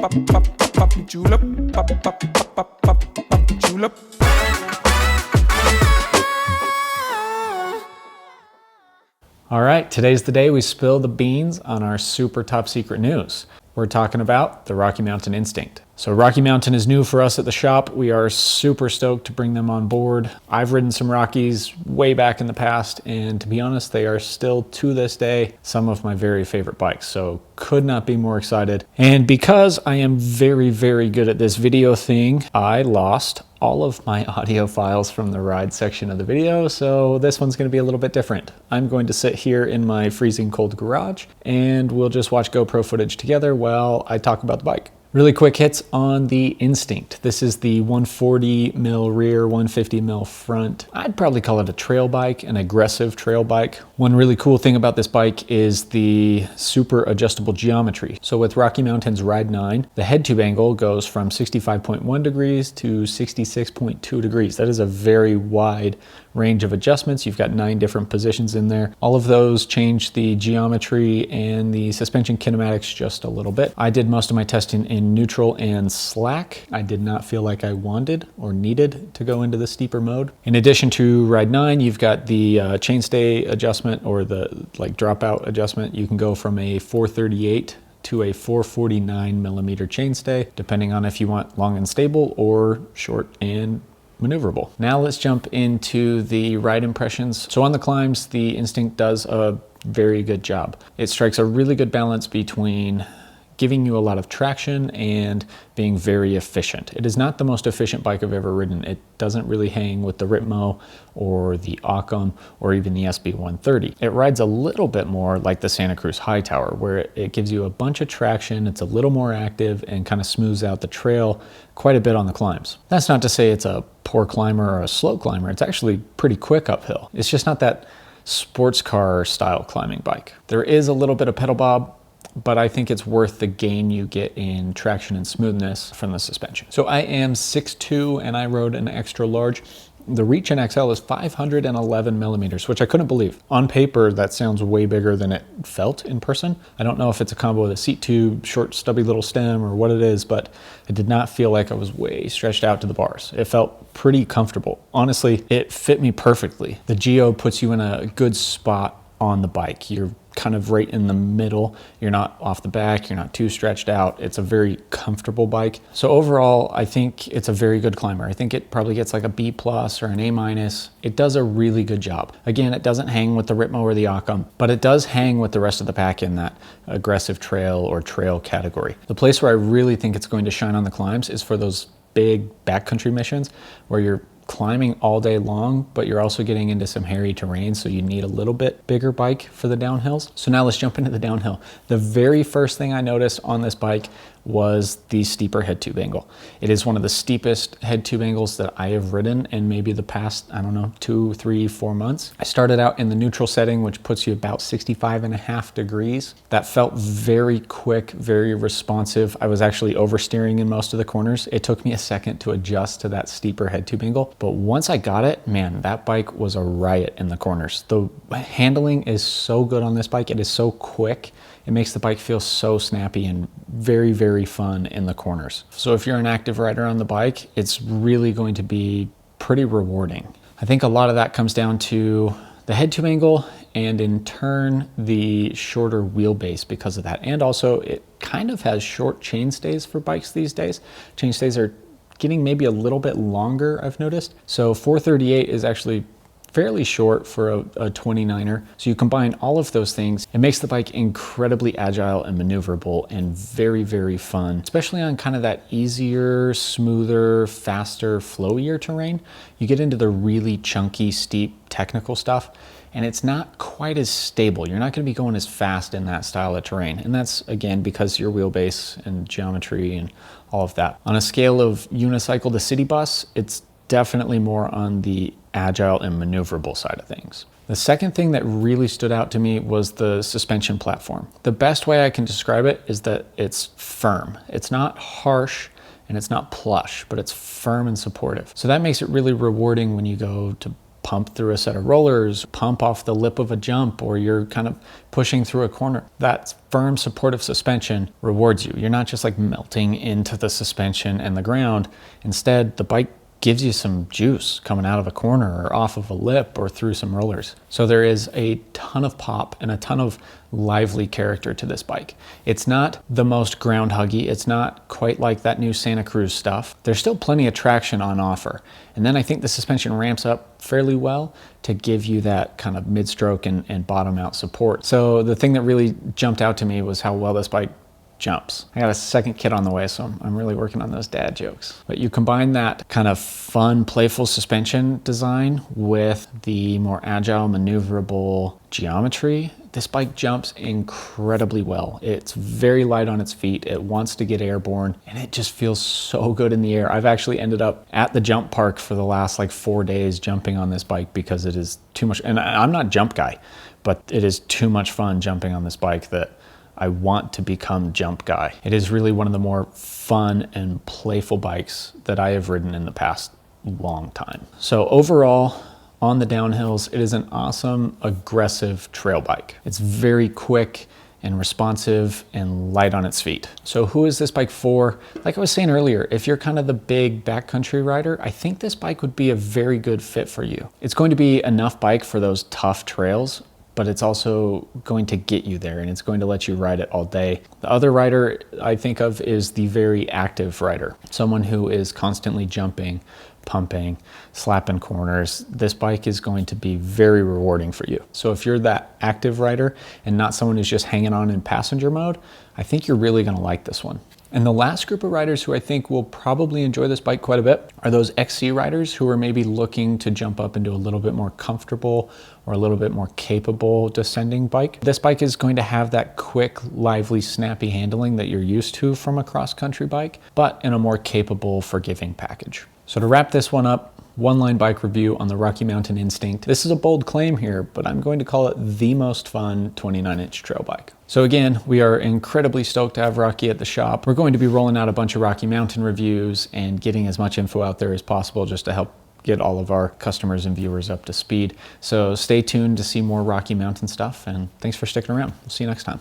puppy julep, puppy julep. All right, today's the day we spill the beans on our super top secret news. We're talking about the Rocky Mountain Instinct. So Rocky Mountain is new for us at the shop. We are super stoked to bring them on board. I've ridden some Rockies way back in the past, and to be honest, they are still to this day some of my very favorite bikes. So could not be more excited. And because I am very, very good at this video thing, I lost all of my audio files from the ride section of the video, so this one's going to be a little bit different. I'm going to sit here in my freezing cold garage and we'll just watch GoPro footage together while I talk about the bike. Really quick hits on the Instinct. This is the 140 mil rear, 150 mil front. I'd probably call it a trail bike, an aggressive trail bike. One really cool thing about this bike is the super adjustable geometry. So with Rocky Mountain's Ride 9, the head tube angle goes from 65.1 degrees to 66.2 degrees. That is a very wide range of adjustments. You've got 9 different positions in there. All of those change the geometry and the suspension kinematics just a little bit. I did most of my testing in neutral and slack. I did not feel like I wanted or needed to go into the steeper mode. In addition to Ride 9, you've got the chainstay adjustment, or the dropout adjustment. You can go from a 438 to a 449 millimeter chainstay, depending on if you want long and stable or short and maneuverable. Now let's jump into the ride impressions. So on the climbs, the Instinct does a very good job. It strikes a really good balance between giving you a lot of traction and being very efficient. It is not the most efficient bike I've ever ridden. It doesn't really hang with the Ritmo or the Occam or even the SB130. It rides a little bit more like the Santa Cruz Hightower, where it gives you a bunch of traction, it's a little more active, and kind of smooths out the trail quite a bit on the climbs. That's not to say it's a poor climber or a slow climber. It's actually pretty quick uphill. It's just not that sports car style climbing bike. There is a little bit of pedal bob, but I think it's worth the gain you get in traction and smoothness from the suspension. So I am 6'2" and I rode an extra large. The Reach in XL is 511 millimeters, which I couldn't believe. On paper, that sounds way bigger than it felt in person. I don't know if it's a combo with a seat tube, short stubby little stem, or what it is, but it did not feel like I was way stretched out to the bars. It felt pretty comfortable. Honestly, it fit me perfectly. The Geo puts you in a good spot on the bike. You're kind of right in the middle. You're not off the back, you're not too stretched out. It's a very comfortable bike. So overall, I think it's a very good climber. I think it probably gets like a B+ or an A-. It does a really good job. Again, it doesn't hang with the Ritmo or the Occam, but it does hang with the rest of the pack in that aggressive trail or trail category. The place where I really think it's going to shine on the climbs is for those big backcountry missions where you're climbing all day long, but you're also getting into some hairy terrain, so you need a little bit bigger bike for the downhills. So now let's jump into the downhill. The very first thing I noticed on this bike was the steeper head tube angle. It is one of the steepest head tube angles that I have ridden in maybe the past, I don't know, 2, 3, 4 months. I started out in the neutral setting, which puts you about 65.5 degrees. That felt very quick, very responsive. I was actually oversteering in most of the corners. It took me a second to adjust to that steeper head tube angle, but once I got it, man, that bike was a riot in the corners. The handling is so good on this bike. It is so quick. It makes the bike feel so snappy and very, very fun in the corners. So if you're an active rider on the bike, it's really going to be pretty rewarding. I think a lot of that comes down to the head tube angle and in turn the shorter wheelbase because of that. And also it kind of has short chainstays for bikes these days. Chainstays are getting maybe a little bit longer, I've noticed. So 438 is actually fairly short for a 29er. So you combine all of those things, it makes the bike incredibly agile and maneuverable and very, very fun, especially on kind of that easier, smoother, faster, flowier terrain. You get into the really chunky, steep, technical stuff, and it's not quite as stable. You're not gonna be going as fast in that style of terrain. And that's, again, because your wheelbase and geometry and all of that. On a scale of unicycle to city bus, it's definitely more on the agile and maneuverable side of things. The second thing that really stood out to me was the suspension platform. The best way I can describe it is that it's firm. It's not harsh and it's not plush, but it's firm and supportive. So that makes it really rewarding when you go to pump through a set of rollers, pump off the lip of a jump, or you're kind of pushing through a corner. That firm supportive suspension rewards you. You're not just like melting into the suspension and the ground. Instead, the bike gives you some juice coming out of a corner or off of a lip or through some rollers. So there is a ton of pop and a ton of lively character to this bike. It's not the most ground huggy. It's not quite like that new Santa Cruz stuff. There's still plenty of traction on offer. And then I think the suspension ramps up fairly well to give you that kind of mid-stroke and bottom out support. So the thing that really jumped out to me was how well this bike jumps. I got a second kid on the way, so I'm really working on those dad jokes. But you combine that kind of fun, playful suspension design with the more agile, maneuverable geometry. This bike jumps incredibly well. It's very light on its feet. It wants to get airborne, and it just feels so good in the air. I've actually ended up at the jump park for the last like 4 days jumping on this bike because it is too much. And I'm not a jump guy, but it is too much fun jumping on this bike that I want to become jump guy. It is really one of the more fun and playful bikes that I have ridden in the past long time. So overall, on the downhills, it is an awesome, aggressive trail bike. It's very quick and responsive and light on its feet. So who is this bike for? Like I was saying earlier, if you're kind of the big backcountry rider, I think this bike would be a very good fit for you. It's going to be enough bike for those tough trails, but it's also going to get you there and it's going to let you ride it all day. The other rider I think of is the very active rider, someone who is constantly jumping, pumping, slapping corners. This bike is going to be very rewarding for you. So if you're that active rider and not someone who's just hanging on in passenger mode, I think you're really gonna like this one. And the last group of riders who I think will probably enjoy this bike quite a bit are those XC riders who are maybe looking to jump up into a little bit more comfortable or a little bit more capable descending bike. This bike is going to have that quick, lively, snappy handling that you're used to from a cross-country bike, but in a more capable, forgiving package. So to wrap this one up, one-line bike review on the Rocky Mountain Instinct. This is a bold claim here, but I'm going to call it the most fun 29-inch trail bike. So again, we are incredibly stoked to have Rocky at the shop. We're going to be rolling out a bunch of Rocky Mountain reviews and getting as much info out there as possible just to help get all of our customers and viewers up to speed. So stay tuned to see more Rocky Mountain stuff, and thanks for sticking around. We'll see you next time.